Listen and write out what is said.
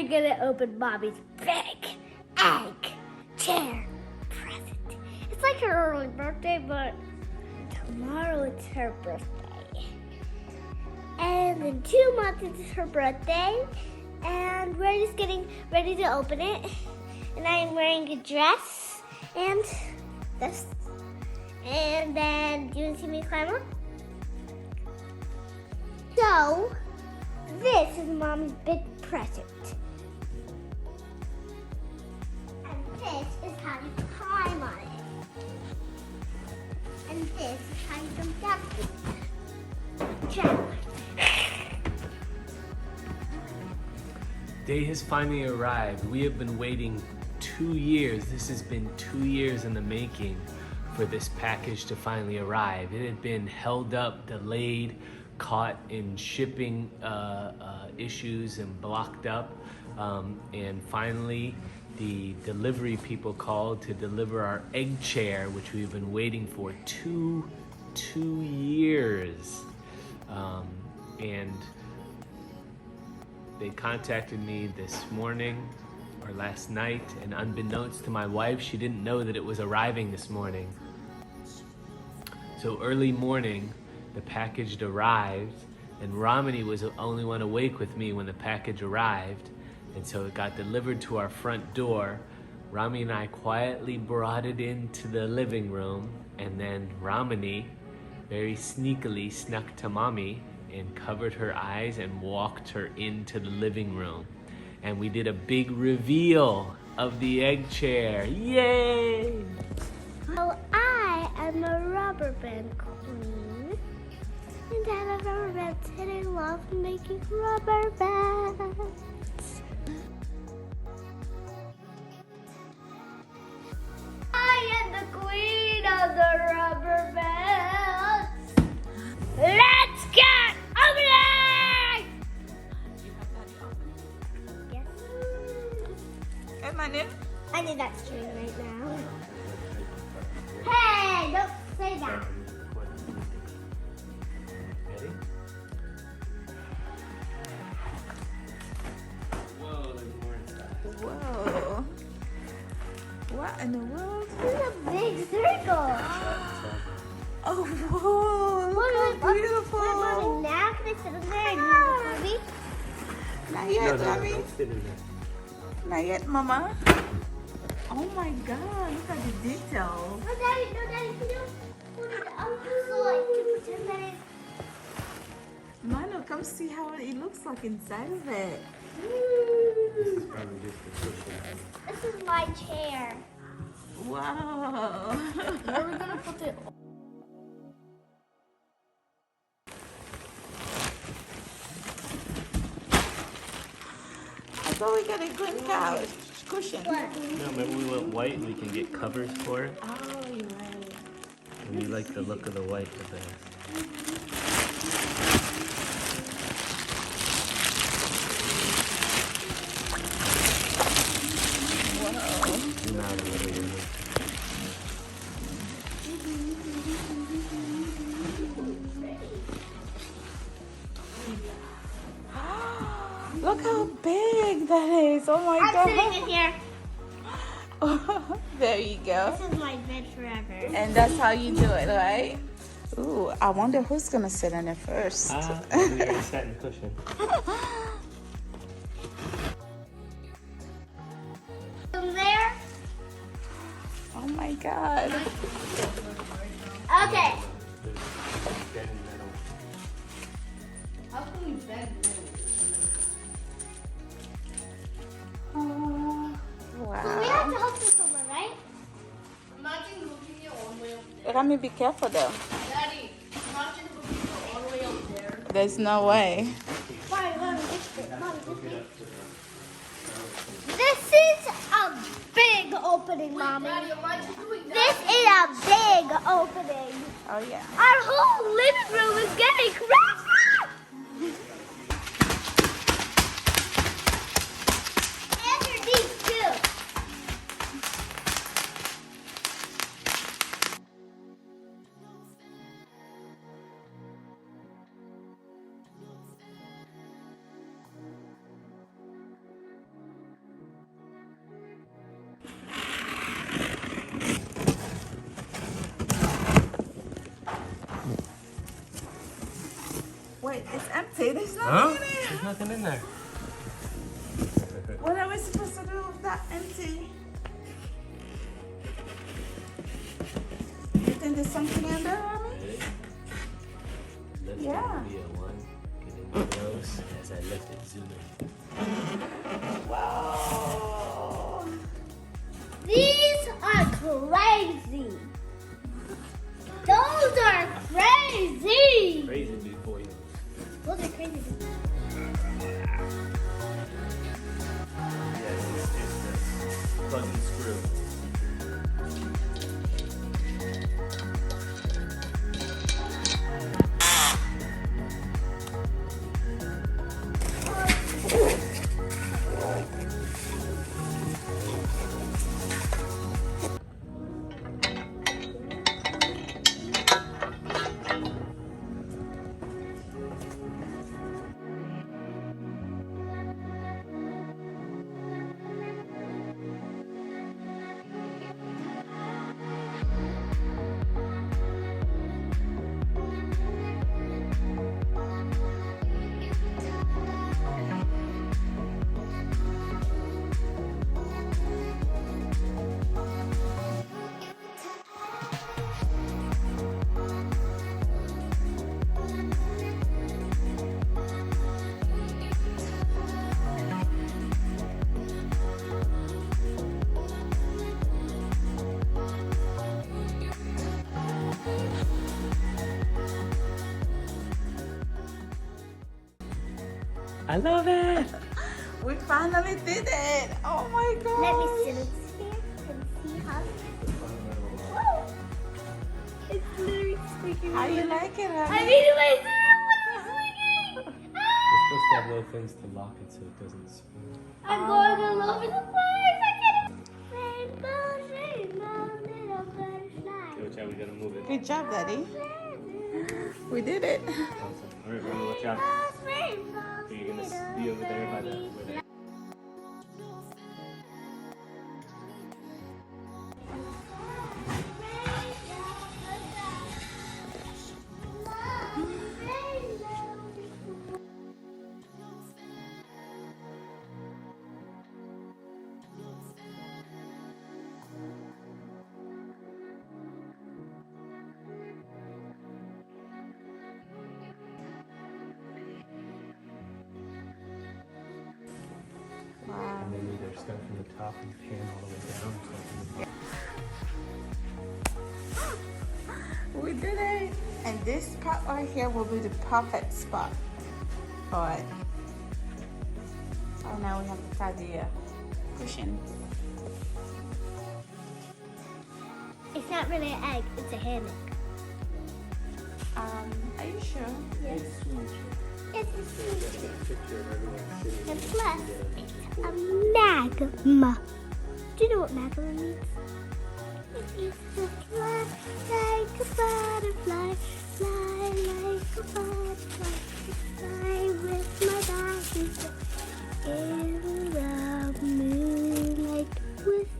gonna open Mommy's big egg chair present. It's like her early birthday, but tomorrow it's her birthday. And in 2 months it's her birthday. And we're just getting ready to open it. And I'm wearing a dress and this. And then, do you want to see me climb up? So, this is Mommy's big present. And this is how you climb on it. And this is how you jump down it. Jump. Day has finally arrived. We have been waiting 2 years. This has been 2 years in the making for this package to finally arrive. It had been held up, delayed, caught in shipping issues and blocked up. And finally, the delivery people called to deliver our egg chair, which we've been waiting for two years. And they contacted me this morning or last night, and unbeknownst to my wife, she didn't know that it was arriving this morning. So early morning, the package arrived, and Ramani was the only one awake with me when the package arrived, and so it got delivered to our front door. Rami and I quietly brought it into the living room, and then Ramani very sneakily snuck to Mommy and covered her eyes and walked her into the living room. And we did a big reveal of the egg chair. Yay! Well, I am a rubber band queen. And I love rubber bands, and I love making rubber bands. I am the queen of the rubber bands. Let's get opening! Yes. Hey, my name? I need that string right now. Hey, don't say that. Ready? Whoa, there's more inside. Whoa. What in the world? This is a big circle. Oh, whoa. Look how beautiful. Wait, Mommy, now can I sit in there and use the movie? Not yet, No, Mommy. don't sit in there. Not yet, Mama. Oh my God, look at the details. No, Daddy, can you put it up so I can pretend that it's... Manu, come see how it looks like inside of it. Probably just a cushion. This is my chair. Wow. Where are we gonna put it? I thought we got a green couch cushion. No, maybe we went white and we can get covers for it. Oh, you're right. And we like the look of the white the best. Zoom out a little bit. Look how big that is. Oh my I'm God. sitting in here. There you go. This is my bed forever. And that's how you do it, right? Ooh, I wonder who's gonna sit on it first. We already sat in the cushion. From there. Oh my God. Okay. Dead in metal. How can we bed? So we Wow. have to help this woman, right? Imagine moving it all the way up there. Let me be careful though. Daddy, imagine moving it all the way up there. There's no way. Mommy, this is a big opening, Mommy. Daddy, imagine doing This that. is a big opening. Oh yeah. Our whole living room is getting crashed. Underneath too. See, there's Huh? nothing in There's there. nothing in there. What are we supposed to do with that empty? You think there's something in there, Mommy? Lift Yeah. it, video one. Get in close as I lift it, zoom in. Whoa! These are crazy. Those are crazy. Crazy big boy. Those are crazy. Yes, it's the plug and screw. I love it. We finally did it. Oh my God. Let me sit here and see how. Whoa! It's literally squeaking. How you like it, I honey? mean, my cereal was squeaking. You're supposed to have little things to lock it so it doesn't spin. I'm going all over the place. I can't. Rainbow, rainbow, little butterfly. Okay, watch out, we gotta move it. Good job, Daddy. We did it. Alright, remember, watch out. Rainbow, Okay, you're gonna be over there by the. Where the Wow. and then either start from the top and pan all the way down. Start from the bottom. We did it. And this spot right here will be the perfect spot for it. So now we have to tie the cushion. It's not really an egg, it's a hammock. Are you sure? Yes. It's a sweet. And plus, it's a magma. Do you know what magma means? It means to fly like a butterfly, fly like a butterfly, fly with my body in the moonlight with